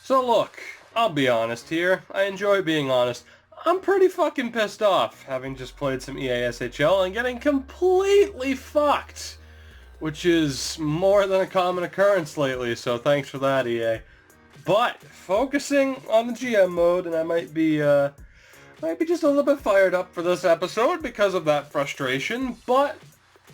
So look, I'll be honest here. I enjoy being honest. I'm pretty fucking pissed off, having just played some EASHL and getting completely fucked, which is more than a common occurrence lately, so thanks for that, EA. But focusing on the GM mode, and I might be just a little bit fired up for this episode because of that frustration, but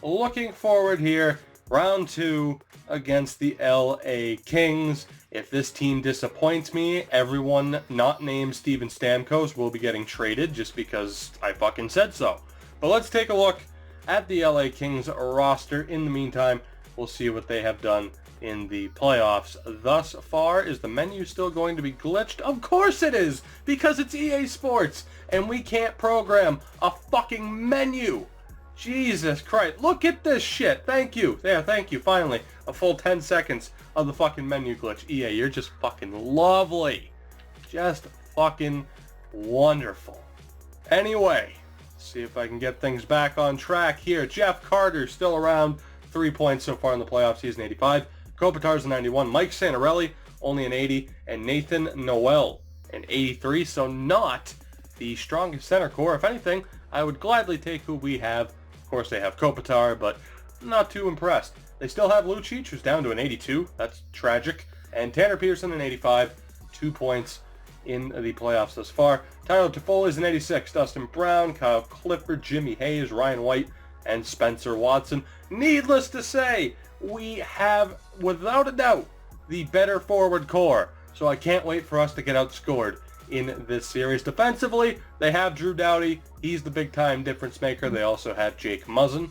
looking forward here, round 2 against the LA Kings. If this team disappoints me, everyone not named Steven Stamkos will be getting traded just because I fucking said so. But let's take a look at the LA Kings roster. In the meantime, we'll see what they have done in the playoffs thus far. Is the menu still going to be glitched? Of course it is, because it's EA Sports and we can't program a fucking menu. Jesus Christ, look at this shit. Thank you. There, thank you. Finally, a full 10 seconds of the fucking menu glitch. EA, you're just fucking lovely. Just fucking wonderful. Anyway, see if I can get things back on track here. Jeff Carter still around. 3 points so far in the playoffs. He's an 85. Kopitar's a 91. Mike Santorelli, only an 80. And Nathan Noel, an 83. So not the strongest center core. If anything, I would gladly take who we have. Of course, they have Kopitar, but not too impressed. They still have Lucic, who's down to an 82. That's tragic. And Tanner Pearson, an 85. 2 points in the playoffs thus far. Tyler Toffoli's an 86. Dustin Brown, Kyle Clifford, Jimmy Hayes, Ryan White, and Spencer Watson. Needless to say, we have, without a doubt, the better forward core. So I can't wait for us to get outscored in this series. Defensively, they have Drew Doughty. He's the big-time difference maker. They also have Jake Muzzin.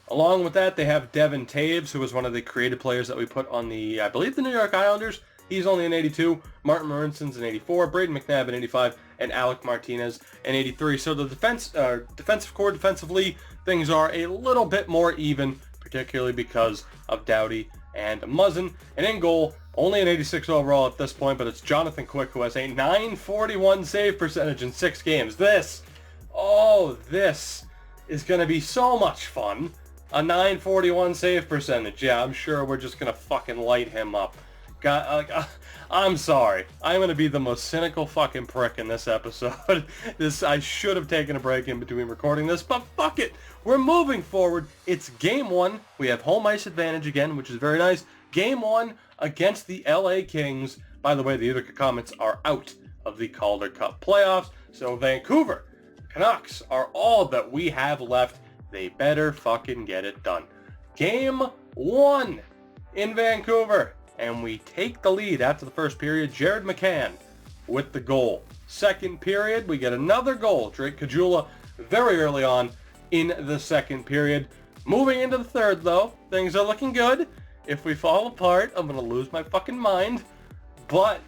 Along with that, they have Devin Taves, who was one of the creative players that we put on the, I believe, the New York Islanders. He's only an 82. Martin Marinson's an 84. Braden McNabb an 85. And Alec Martinez an 83. So the defensive core defensively, things are a little bit more even, particularly because of Doughty and Muzzin. And in goal, only an 86 overall at this point, but it's Jonathan Quick who has a 941 save percentage in 6 games. This is going to be so much fun. A 941 save percentage. Yeah, I'm sure we're just going to fucking light him up. I'm sorry. I'm going to be the most cynical fucking prick in this episode. I should have taken a break in between recording this, but fuck it. We're moving forward. It's game 1. We have home ice advantage again, which is very nice. Game 1 against the LA Kings. By the way, the Utica Comets are out of the Calder Cup playoffs, so Vancouver Canucks are all that we have left. They better fucking get it done. Game 1 in Vancouver. And we take the lead after the first period. Jared McCann with the goal. Second period, we get another goal. Drake Caggiula very early on in the second period. Moving into the third, though, things are looking good. If we fall apart, I'm going to lose my fucking mind. But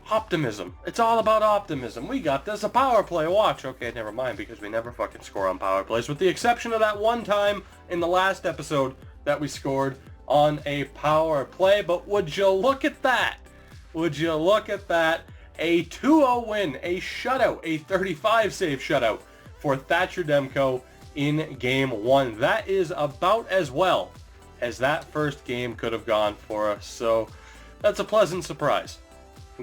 optimism. It's all about optimism. We got this. A power play. Watch. Okay, never mind, because we never fucking score on power plays, with the exception of that one time in the last episode that we scored on a power play. But would you look at that? Would you look at that? A 2-0 win, a shutout, a 35 save shutout for Thatcher Demko in game 1. That is about as well as that first game could have gone for us. So that's a pleasant surprise.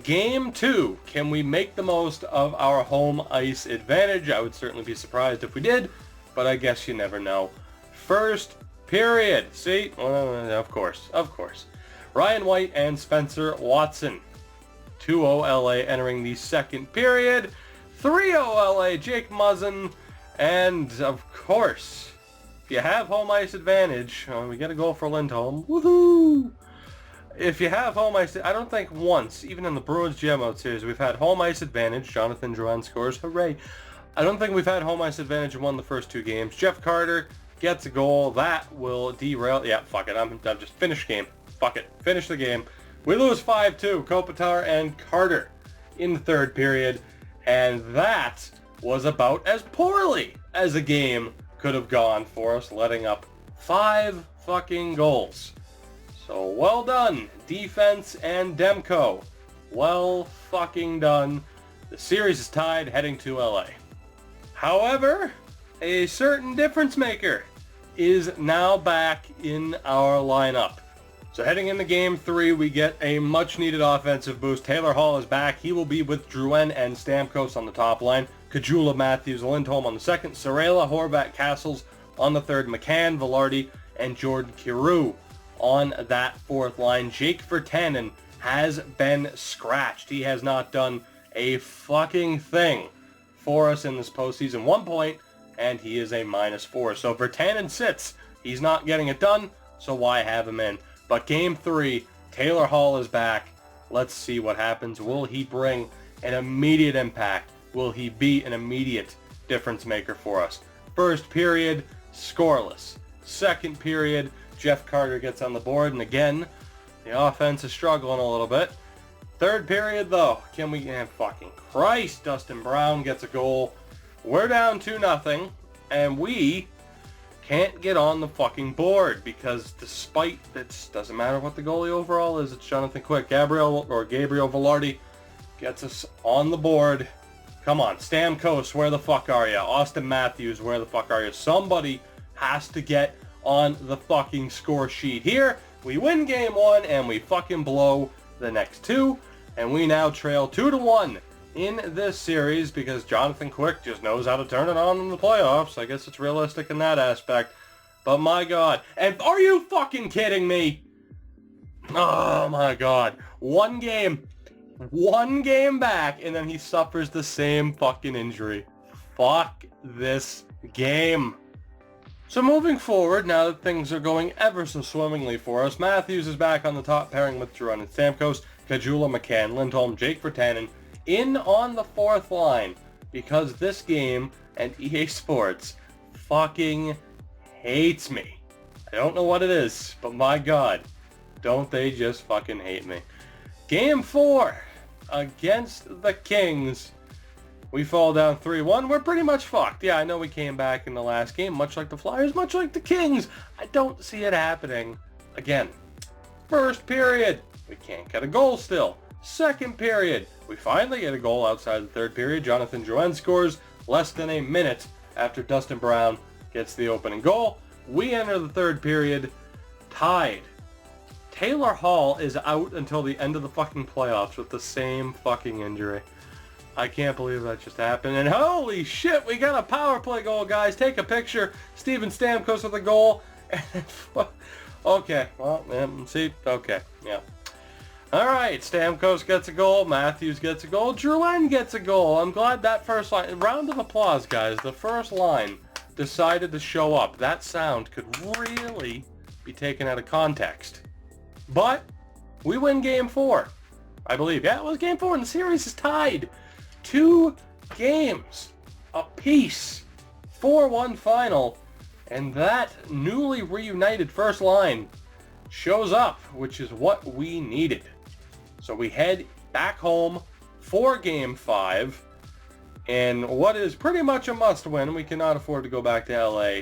Game 2, can we make the most of our home ice advantage? I would certainly be surprised if we did, but I guess you never know. First period. See? Of course. Ryan White and Spencer Watson. 2-0 LA entering the second period. 3-0 LA, Jake Muzzin. And, of course, if you have home ice advantage, we get a goal for Lindholm. Woohoo! If you have home ice, I don't think once, even in the Bruins GM Mode series, we've had home ice advantage. Jonathan Drouin scores. Hooray. I don't think we've had home ice advantage and won the first 2 games. Jeff Carter gets a goal. That will derail. Yeah, fuck it. I'm just finish game. Fuck it. Finish the game. We lose 5-2. Kopitar and Carter in the third period. And that was about as poorly as a game could have gone for us, letting up 5 fucking goals. So well done, defense and Demko. Well fucking done. The series is tied, heading to LA. However, a certain difference maker is now back in our lineup. So heading into Game 3, we get a much-needed offensive boost. Taylor Hall is back. He will be with Drouin and Stamkos on the top line. Kajula, Matthews, Lindholm on the second. Sarela, Horvat, Castles on the third. McCann, Velarde, and Jordan Kyrou on that fourth line. Jake Virtanen has been scratched. He has not done a fucking thing for us in this postseason. 1 point, and he is a -4. So Virtanen sits. He's not getting it done, so why have him in? But Game 3, Taylor Hall is back. Let's see what happens. Will he bring an immediate impact? Will he be an immediate difference maker for us? First period, scoreless. Second period, Jeff Carter gets on the board, and again, the offense is struggling a little bit. Third period, though, can we... fucking Christ, Dustin Brown gets a goal. We're down 2-0, and we can't get on the fucking board because despite it doesn't matter what the goalie overall is, it's Jonathan Quick. Gabriel Velarde gets us on the board. Come on, Stamkos, where the fuck are you? Austin Matthews, where the fuck are you? Somebody has to get on the fucking score sheet here. We win Game 1 and we fucking blow the next 2, and we now trail 2-1 in this series because Jonathan Quick just knows how to turn it on in the playoffs. I guess it's realistic in that aspect. But my God. And are you fucking kidding me? Oh my God. One game back, and then he suffers the same fucking injury. Fuck this game. So moving forward, now that things are going ever so swimmingly for us, Matthews is back on the top pairing with Drouin and Stamkos, Kajula, McCann, Lindholm, Jake Virtanen, in on the fourth line because this game and EA Sports fucking hates me. I don't know what it is, but my God, don't they just fucking hate me. Game 4 against the Kings. We fall down 3-1. We're pretty much fucked. Yeah, I know we came back in the last game, much like the Flyers, much like the Kings. I don't see it happening again. First period, we can't get a goal still. Second period, we finally get a goal outside the third period. Jonathan Drouin scores less than a minute after Dustin Brown gets the opening goal. We enter the third period tied. Taylor Hall is out until the end of the fucking playoffs with the same fucking injury. I can't believe that just happened. And holy shit, we got a power play goal, guys. Take a picture. Steven Stamkos with a goal. Okay, well, see, okay, yeah. All right, Stamkos gets a goal. Matthews gets a goal. Drouin gets a goal. I'm glad that first line... Round of applause, guys. The first line decided to show up. That sound could really be taken out of context. But we win Game 4, I believe. Yeah, it was Game 4, and the series is tied. 2 games apiece. 4-1 final. And that newly reunited first line shows up, which is what we needed. So we head back home for Game 5, and what is pretty much a must-win. We cannot afford to go back to LA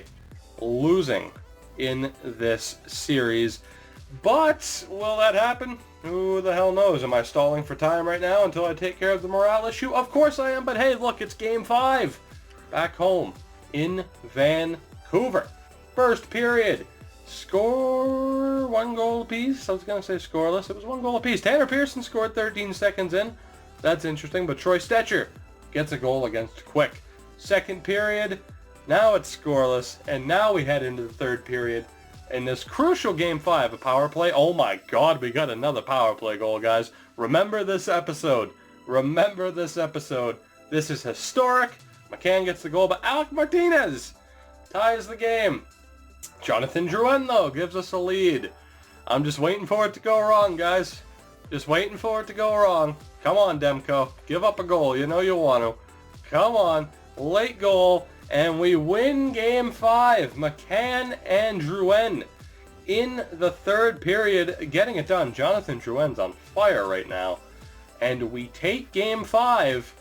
losing in this series. But will that happen? Who the hell knows? Am I stalling for time right now until I take care of the morale issue? Of course I am, but hey, look, it's Game 5 back home in Vancouver. First period. Score 1 goal apiece. I was going to say scoreless. It was 1 goal apiece. Tanner Pearson scored 13 seconds in. That's interesting. But Troy Stecher gets a goal against Quick. Second period. Now it's scoreless. And now we head into the third period. In this crucial Game 5, a power play. Oh my God, we got another power play goal, guys. Remember this episode. Remember this episode. This is historic. McCann gets the goal, but Alec Martinez ties the game. Jonathan Drouin, though, gives us a lead. I'm just waiting for it to go wrong, guys. Just waiting for it to go wrong. Come on, Demko. Give up a goal. You know you want to. Come on. Late goal. And we win Game 5. McCann and Drouin in the third period getting it done. Jonathan Drouin's on fire right now. And we take Game 5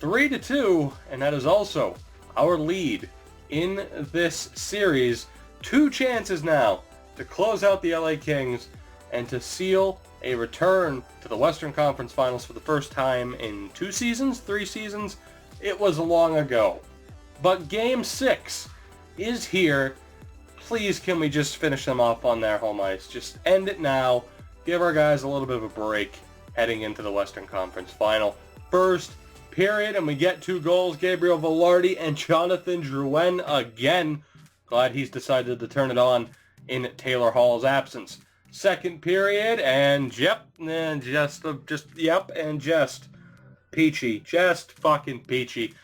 3-2. And that is also our lead in this series. 2 chances now to close out the LA Kings and to seal a return to the Western Conference Finals for the first time in 2 seasons, 3 seasons. It was long ago. But Game 6 is here. please can we just finish them off on their home ice? Just end it now. Give our guys a little bit of a break heading into the Western Conference Final. First period, and we get 2 goals. Gabriel Velarde and Jonathan Drouin again. Glad he's decided to turn it on in Taylor Hall's absence. Second period, and just peachy. Just fucking peachy.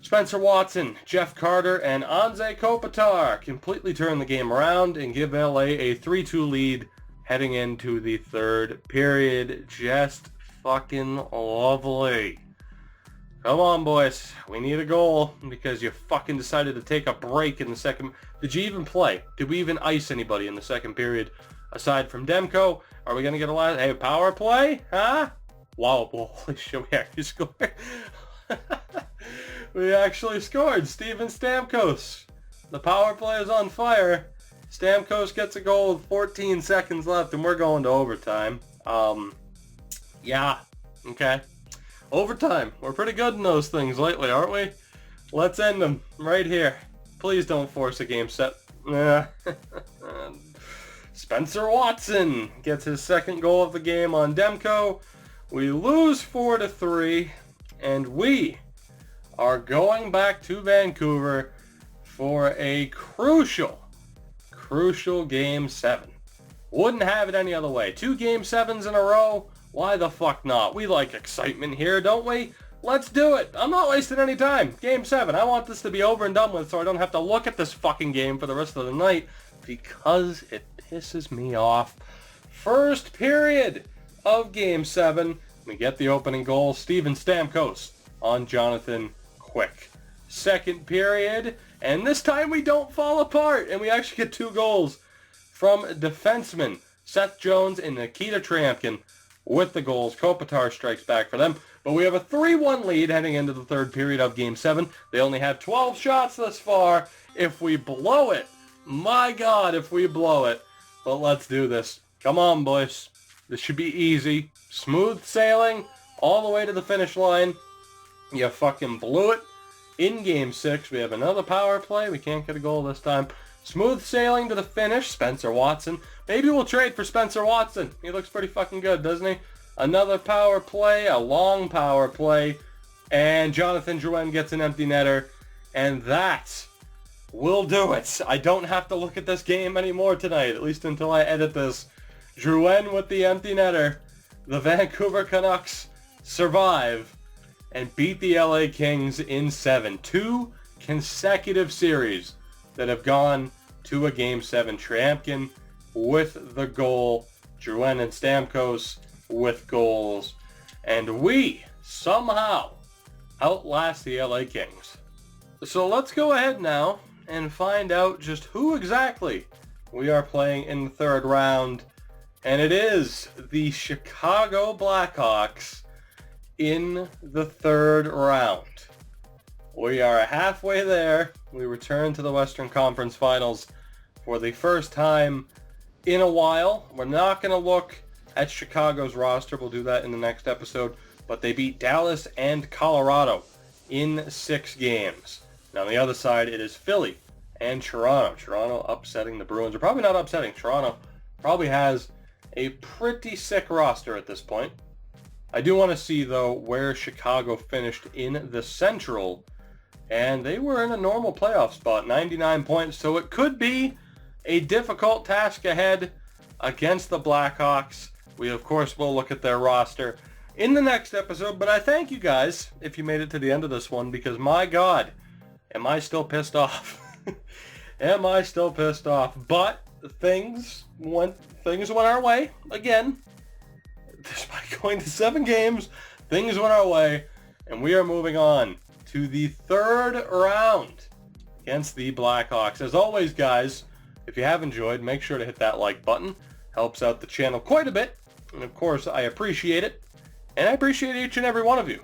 Spencer Watson, Jeff Carter, and Anze Kopitar completely turn the game around and give LA a 3-2 lead heading into the third period. Just fucking lovely. Come on, boys. We need a goal because you fucking decided to take a break in the second. Did you even play? Did we even ice anybody in the second period aside from Demko? Are we going to get a last... Hey, power play? Huh? Wow, holy shit, we actually scored. We actually scored. Steven Stamkos. The power play is on fire. Stamkos gets a goal with 14 seconds left, and we're going to overtime. Yeah. Okay. Overtime. We're pretty good in those things lately, aren't we? Let's end them right here. Please don't force a game set. Spencer Watson gets his second goal of the game on Demko. We lose 4-3, and we are going back to Vancouver for a crucial Game 7. Wouldn't have it any other way. 2 Game 7s in a row. Why the fuck not? We like excitement here, don't we? Let's do it. I'm not wasting any time. Game 7. I want this to be over and done with so I don't have to look at this fucking game for the rest of the night because it pisses me off. First period of Game 7. We get the opening goal. Steven Stamkos on Jonathan Quick. Second period. And this time we don't fall apart. And we actually get 2 goals from defensemen Seth Jones and Nikita Trampkin with the goals. Kopitar strikes back for them. But we have a 3-1 lead heading into the third period of Game 7. They only have 12 shots thus far. If we blow it, my God, if we blow it. But let's do this. Come on, boys. This should be easy. Smooth sailing all the way to the finish line. You fucking blew it in Game 6. We have another power play. We can't get a goal this time. Smooth sailing to the finish. Spencer Watson. Maybe we'll trade for Spencer Watson. He looks pretty fucking good, doesn't he? Another power play, a long power play, and Jonathan Drouin gets an empty netter, and that will do it. I don't have to look at this game anymore tonight, at least until I edit this. Drouin with the empty netter. The Vancouver Canucks survive and beat the LA Kings in 7. 2 consecutive series that have gone to a Game 7. Trampkin with the goal, Drouin and Stamkos with goals, and we somehow outlast the LA Kings. So let's go ahead now and find out just who exactly we are playing in the third round, and it is the Chicago Blackhawks in the third round. We are halfway there. We return to the Western Conference Finals for the first time in a while. We're not going to look at Chicago's roster. We'll do that in the next episode. But they beat Dallas and Colorado in 6 games. Now on the other side, it is Philly and Toronto. Toronto upsetting the Bruins. Or probably not upsetting. Toronto probably has a pretty sick roster at this point. I do want to see, though, where Chicago finished in the Central. And they were in a normal playoff spot, 99 points. So it could be a difficult task ahead against the Blackhawks. We, of course, will look at their roster in the next episode. But I thank you guys if you made it to the end of this one, because my God, am I still pissed off? Am I still pissed off? But things went our way again. Despite going to 7 games, things went our way, and we are moving on to the third round against the Blackhawks. As always, guys, if you have enjoyed, make sure to hit that like button. Helps out the channel quite a bit. And of course, I appreciate it. And I appreciate each and every one of you.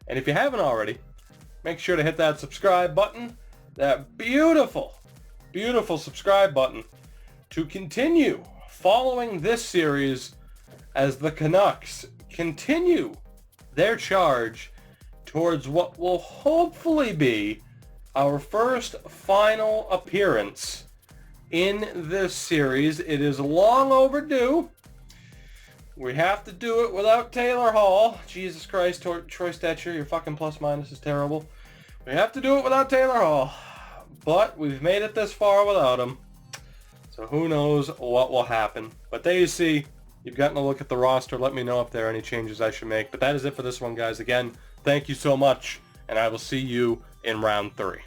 And if you haven't already, make sure to hit that subscribe button. That beautiful, beautiful subscribe button to continue following this series as the Canucks continue their charge towards what will hopefully be our first final appearance in this series. It is long overdue. We have to do it without Taylor Hall. Jesus Christ, Troy Stetcher, your fucking plus-minus is terrible. We have to do it without Taylor Hall. But we've made it this far without him. So who knows what will happen. But there you see, you've gotten a look at the roster. Let me know if there are any changes I should make. But that is it for this one, guys. Again, thank you so much. And I will see you in round 3.